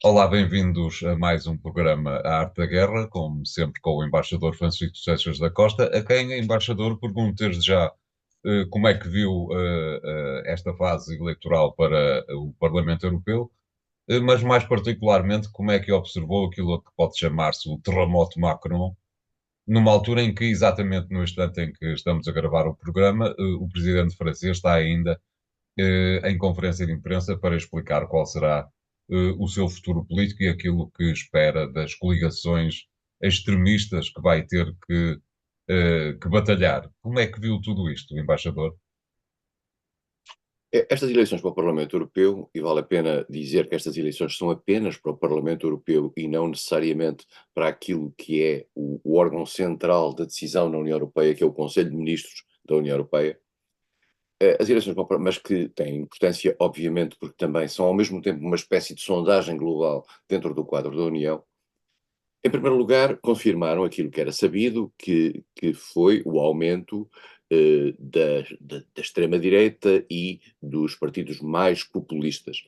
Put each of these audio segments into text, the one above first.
Olá, bem-vindos a mais um programa A Arte da Guerra, como sempre com o embaixador Francisco Seixas da Costa, a quem, embaixador, pergunto desde já como é que viu esta fase eleitoral para o Parlamento Europeu, mas mais particularmente como é que observou aquilo que pode chamar-se o terremoto Macron, numa altura em que, exatamente no instante em que estamos a gravar o programa, o presidente francês está ainda em conferência de imprensa para explicar qual será o seu futuro político e aquilo que espera das coligações extremistas que vai ter que batalhar. Como é que viu tudo isto, embaixador? Estas eleições para o Parlamento Europeu, e vale a pena dizer que estas eleições são apenas para o Parlamento Europeu e não necessariamente para aquilo que é o órgão central da decisão na União Europeia, que é o Conselho de Ministros da União Europeia. As eleições para mas que têm importância, obviamente, porque também são ao mesmo tempo uma espécie de sondagem global dentro do quadro da União. Em primeiro lugar, confirmaram aquilo que era sabido, que foi o aumento da extrema-direita e dos partidos mais populistas.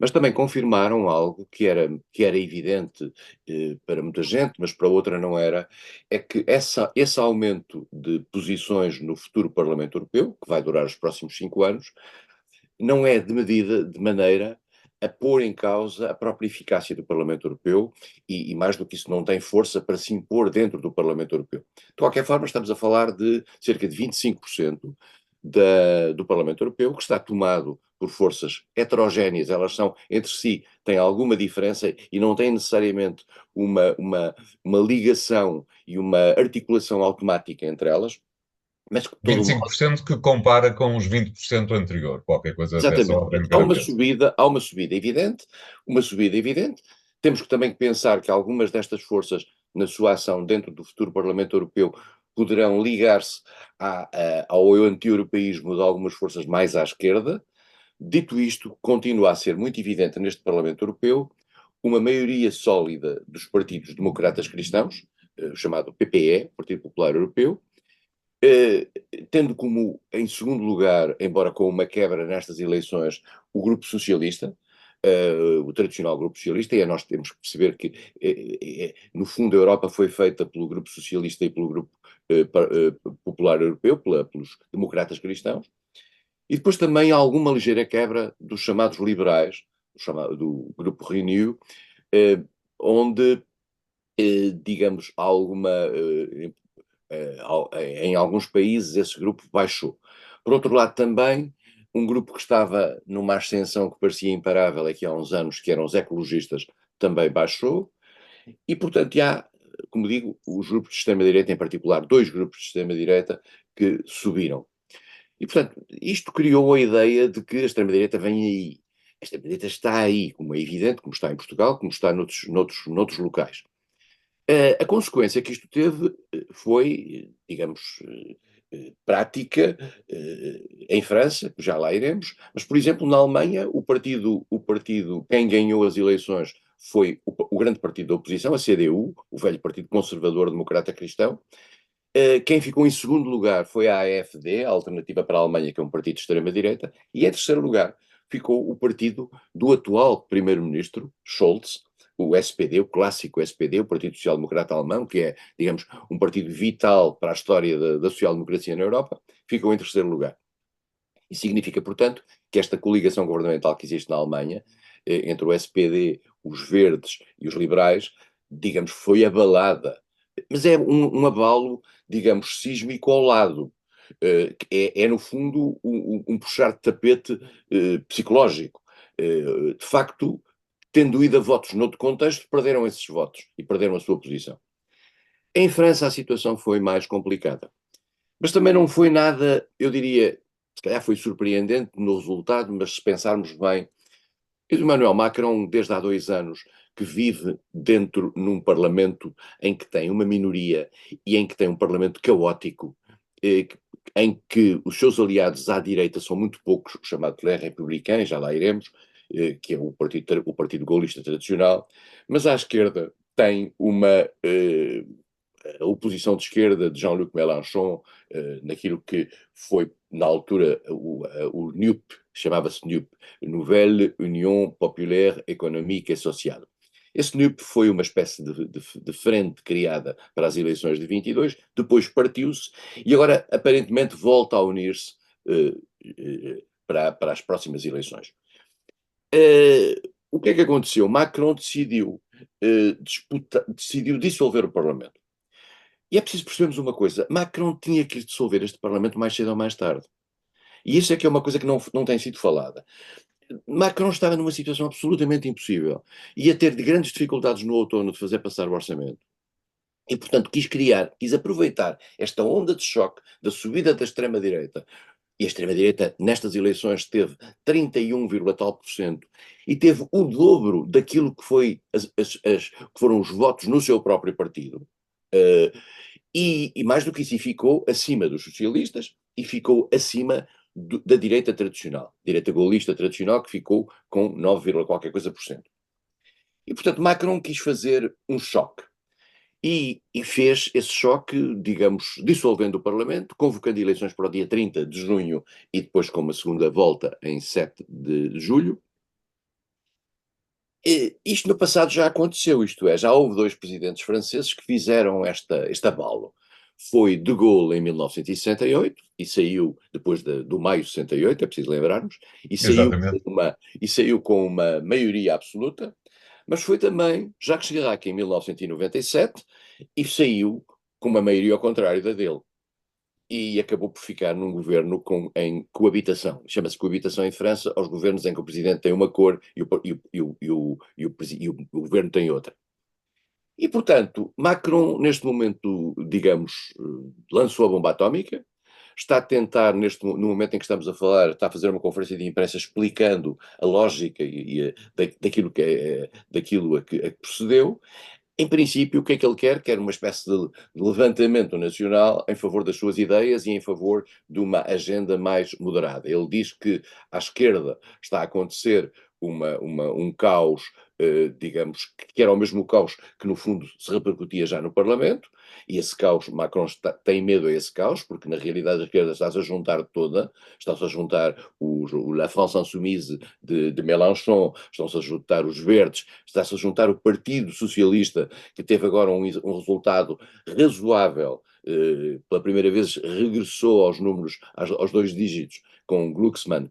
Mas também confirmaram algo que era evidente para muita gente, mas para outra não era, é que esse aumento de posições no futuro Parlamento Europeu, que vai durar os próximos 5 anos, não é de maneira a pôr em causa a própria eficácia do Parlamento Europeu e mais do que isso, não tem força para se impor dentro do Parlamento Europeu. De qualquer forma, estamos a falar de cerca de 25% do Parlamento Europeu, que está tomado por forças heterogéneas, elas são entre si, têm alguma diferença e não têm necessariamente uma ligação e uma articulação automática entre elas, mas que de todo modo. 25% que compara com os 20% anterior, qualquer coisa dessa Exatamente. ordem de Há uma grandeza. subida, há uma subida evidente. Temos que também pensar que algumas destas forças, na sua ação dentro do futuro Parlamento Europeu, poderão ligar-se ao anti-europeísmo de algumas forças mais à esquerda. Dito isto, continua a ser muito evidente neste Parlamento Europeu uma maioria sólida dos partidos democratas cristãos, o chamado PPE, Partido Popular Europeu, eh, tendo como, em segundo lugar, embora com uma quebra nestas eleições, o Grupo Socialista, o tradicional Grupo Socialista, e nós temos que perceber que, no fundo, a Europa foi feita pelo Grupo Socialista e pelo Grupo Popular Europeu, pelos democratas cristãos, e depois também há alguma ligeira quebra dos chamados liberais, do Grupo Renew, eh, onde, digamos, há alguma em alguns países esse grupo baixou. Por outro lado, também, um grupo que estava numa ascensão que parecia imparável aqui há uns anos, que eram os ecologistas, também baixou, e portanto há, como digo, os grupos de extrema-direita, em particular, dois grupos de extrema-direita que subiram. E portanto, isto criou a ideia de que a extrema-direita vem aí. A extrema-direita está aí, como é evidente, como está em Portugal, como está noutros locais. A consequência que isto teve foi, digamos, prática em França, já lá iremos, mas, por exemplo, na Alemanha, o partido, quem ganhou as eleições foi o grande partido da oposição, a CDU, o velho Partido Conservador Democrata Cristão. Quem ficou em segundo lugar foi a AfD, a Alternativa para a Alemanha, que é um partido de extrema-direita, e em terceiro lugar ficou o partido do atual primeiro-ministro, Scholz, o SPD, o clássico SPD, o Partido Social Democrata Alemão, que é, digamos, um partido vital para a história da social-democracia na Europa, ficou em terceiro lugar. E significa, portanto, que esta coligação governamental que existe na Alemanha, entre o SPD, os verdes e os liberais, digamos, foi abalada. Mas é um abalo, digamos, sísmico ao lado. No fundo, um puxar de tapete psicológico. De facto, tendo ido a votos noutro contexto, perderam esses votos e perderam a sua posição. Em França a situação foi mais complicada. Mas também não foi nada, eu diria, se calhar foi surpreendente no resultado, mas se pensarmos bem, Emmanuel Macron, desde há 2 anos, que vive dentro num parlamento em que tem uma minoria e em que tem um parlamento caótico, eh, em que os seus aliados à direita são muito poucos, o chamado Les Républicains, já lá iremos, que é o partido gaullista tradicional, mas à esquerda tem a oposição de esquerda de Jean-Luc Mélenchon, naquilo que foi, na altura, o NUP, chamava-se NUP, Nouvelle Union Populaire Économique et Sociale. Esse NUP foi uma espécie de frente criada para as eleições de 22, depois partiu-se e agora aparentemente volta a unir-se para as próximas eleições. O que é que aconteceu? Macron decidiu dissolver o Parlamento. E é preciso percebermos uma coisa: Macron tinha que dissolver este Parlamento mais cedo ou mais tarde. E isso é que é uma coisa que não tem sido falada. Macron estava numa situação absolutamente impossível. Ia ter de grandes dificuldades no outono de fazer passar o orçamento. E, portanto, quis aproveitar esta onda de choque da subida da extrema-direita. E a extrema-direita, nestas eleições, teve 31, tal por cento e teve o dobro daquilo que foram os votos no seu próprio partido. E mais do que isso, ficou acima dos socialistas e ficou acima da direita tradicional, direita gaullista tradicional, que ficou com 9, qualquer coisa por cento. E, portanto, Macron quis fazer um choque. E fez esse choque, digamos, dissolvendo o Parlamento, convocando eleições para o dia 30 de junho e depois com uma segunda volta em 7 de julho. Isto no passado já aconteceu, isto é, já houve 2 presidentes franceses que fizeram este abalo. Foi de Gaulle em 1968, e saiu depois do maio de 68, é preciso lembrarmos, Exatamente. e saiu com uma maioria absoluta, mas foi também Jacques Chirac em 1997, e saiu com uma maioria ao contrário da dele. E acabou por ficar num governo em coabitação. Chama-se coabitação em França aos governos em que o presidente tem uma cor e o governo tem outra. E, portanto, Macron, neste momento, digamos, lançou a bomba atómica, está a tentar, no momento em que estamos a falar, está a fazer uma conferência de imprensa explicando a lógica daquilo a que procedeu. Em princípio, o que é que ele quer? Quer uma espécie de levantamento nacional em favor das suas ideias e em favor de uma agenda mais moderada. Ele diz que à esquerda está a acontecer um caos, digamos, que era o mesmo caos que no fundo se repercutia já no Parlamento, e esse caos, Macron tem medo a esse caos, porque na realidade a esquerda está-se a juntar toda, está-se a juntar La France Insoumise de Mélenchon, estão-se a juntar os Verdes, está-se a juntar o Partido Socialista, que teve agora um resultado razoável, pela primeira vez regressou aos números, aos 2 dígitos, com Glucksmann,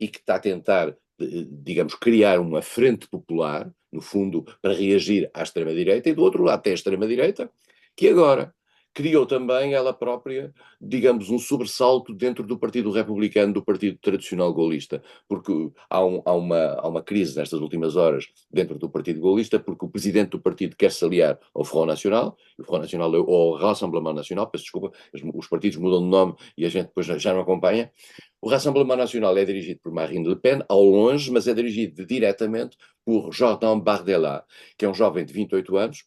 e que está a tentar, digamos, criar uma frente popular, no fundo, para reagir à extrema-direita, e do outro lado tem a extrema-direita, que agora criou também ela própria, digamos, um sobressalto dentro do Partido Republicano, do Partido Tradicional Gaullista, porque há uma crise nestas últimas horas dentro do Partido Gaullista, porque o presidente do partido quer se aliar ao Front National, o Front National ou ao Rassemblement National, peço desculpa, os partidos mudam de nome e a gente depois já não acompanha. O Rassemblement National é dirigido por Marine Le Pen, ao longe, mas é dirigido diretamente por Jordan Bardella, que é um jovem de 28 anos,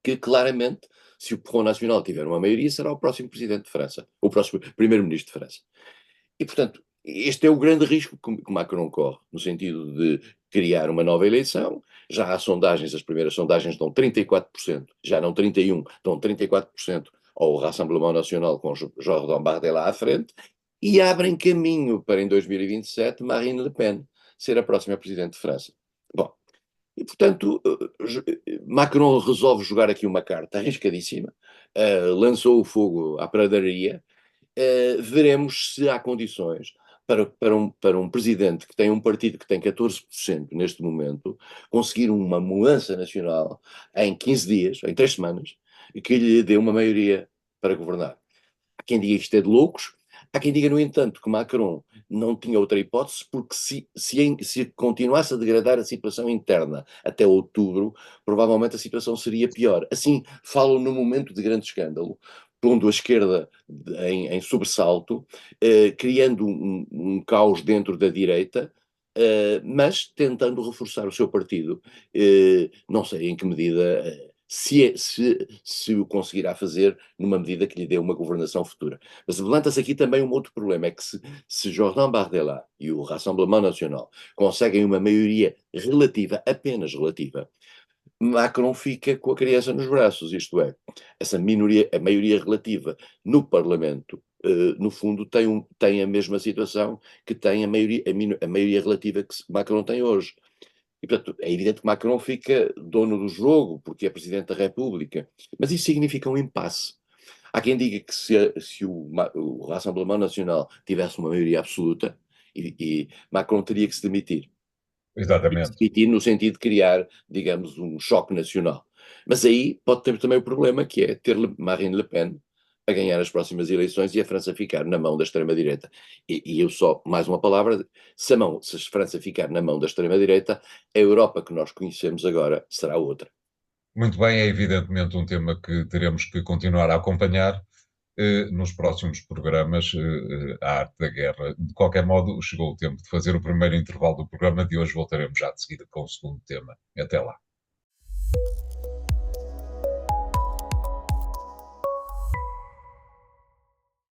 que claramente, se o Front National tiver uma maioria, será o próximo presidente de França, o próximo primeiro-ministro de França. E, portanto, este é o grande risco que Macron corre, no sentido de criar uma nova eleição. Já há sondagens, as primeiras sondagens dão 34%, já não 31%, dão 34% ao Rassemblement National com Jordan Bardella à frente, e abrem caminho para, em 2027, Marine Le Pen ser a próxima presidente de França. Bom, e, portanto, Macron resolve jogar aqui uma carta arriscadíssima, lançou o fogo à pradaria. Veremos se há condições para um presidente que tem um partido que tem 14% neste momento, conseguir uma mudança nacional em 15 dias, em 3 semanas, e que lhe dê uma maioria para governar. Há quem diga que isto é de loucos, há quem diga, no entanto, que Macron não tinha outra hipótese, porque se continuasse a degradar a situação interna até outubro, provavelmente a situação seria pior. Assim, falam no momento de grande escândalo, pondo a esquerda em sobressalto, criando um caos dentro da direita, mas tentando reforçar o seu partido. Não sei em que medida, se o conseguirá fazer numa medida que lhe dê uma governação futura. Mas levanta-se aqui também um outro problema, é que se Jordan Bardella e o Rassemblement National conseguem uma maioria relativa, apenas relativa, Macron fica com a criança nos braços, isto é, essa minoria, a maioria relativa no Parlamento, no fundo, tem a mesma situação que tem a maioria relativa que Macron tem hoje. E, portanto, é evidente que Macron fica dono do jogo, porque é Presidente da República, mas isso significa um impasse. Há quem diga que se o Rassemblement Nacional tivesse uma maioria absoluta, e Macron teria que se demitir. Exatamente. E no sentido de criar, digamos, um choque nacional. Mas aí pode ter também o problema que é ter Marine Le Pen a ganhar as próximas eleições e a França ficar na mão da extrema-direita. E eu só, mais uma palavra, se a França ficar na mão da extrema-direita, a Europa que nós conhecemos agora será outra. Muito bem, é evidentemente um tema que teremos que continuar a acompanhar nos próximos programas, a arte da guerra. De qualquer modo, chegou o tempo de fazer o primeiro intervalo do programa de hoje. Voltaremos já de seguida com o segundo tema. Até lá.